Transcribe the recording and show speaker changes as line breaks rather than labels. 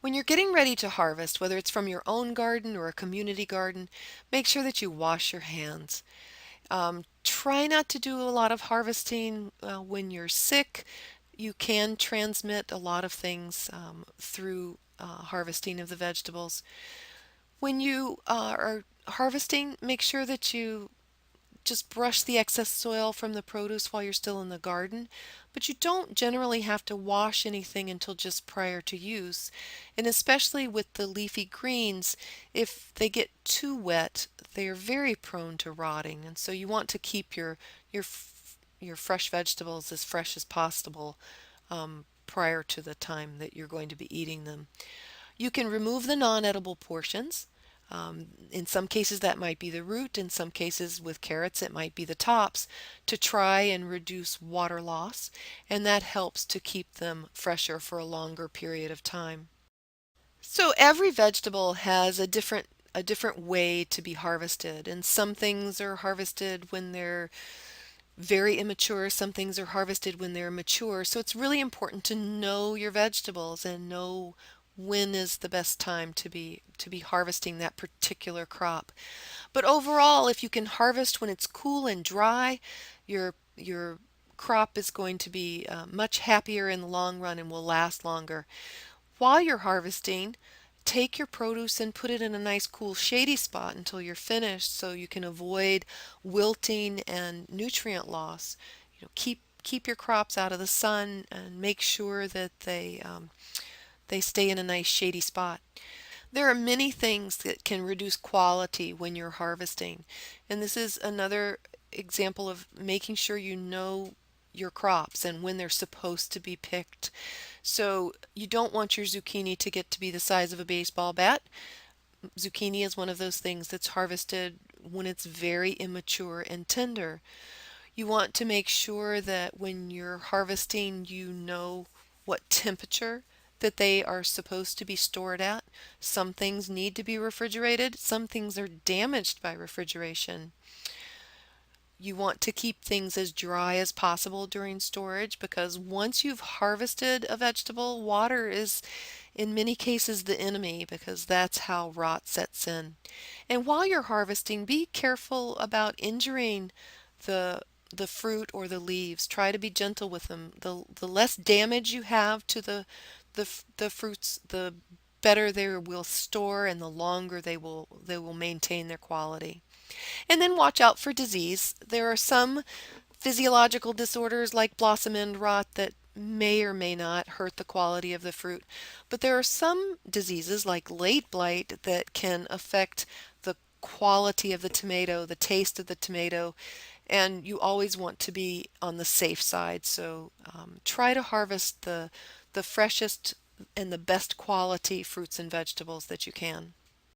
When you're getting ready to harvest, whether it's from your own garden or a community garden, make sure that you wash your hands. Try not to do a lot of harvesting when you're sick. You can transmit a lot of things through harvesting of the vegetables. When you are harvesting, make sure that you just brush the excess soil from the produce while you're still in the garden, but you don't generally have to wash anything until just prior to use. And especially with the leafy greens, if they get too wet, they are very prone to rotting. And so you want to keep your fresh vegetables as fresh as possible prior to the time that you're going to be eating them. You can remove the non-edible portions. In some cases, that might be the root. In some cases, with carrots, it might be the tops to try and reduce water loss, and that helps to keep them fresher for a longer period of time. So every vegetable has a different way to be harvested, and some things are harvested when they're very immature, some things are harvested when they're mature. So it's really important to know your vegetables and know when is the best time to be harvesting that particular crop. But overall, if you can harvest when it's cool and dry, your crop is going to be much happier in the long run and will last longer. While you're harvesting, take your produce and put it in a nice cool shady spot until you're finished so you can avoid wilting and nutrient loss. Keep your crops out of the sun and make sure that they stay in a nice shady spot. There are many things that can reduce quality when you're harvesting, and this is another example of making sure you know your crops and when they're supposed to be picked. So you don't want your zucchini to get to be the size of a baseball bat. Zucchini is one of those things that's harvested when it's very immature and tender. You want to make sure that when you're harvesting, you know what temperature that they are supposed to be stored at. Some things need to be refrigerated, some things are damaged by refrigeration. You want to keep things as dry as possible during storage because once you've harvested a vegetable, water is in many cases the enemy because that's how rot sets in. And while you're harvesting, be careful about injuring the the fruit or the leaves. Try to be gentle with them. The less damage you have to the fruits, the better they will store and the longer they will maintain their quality. And then watch out for disease. There are some physiological disorders like blossom end rot that may or may not hurt the quality of the fruit. But there are some diseases like late blight that can affect the quality of the tomato, the taste of the tomato, and you always want to be on the safe side. So try to harvest the freshest and the best quality fruits and vegetables that you can.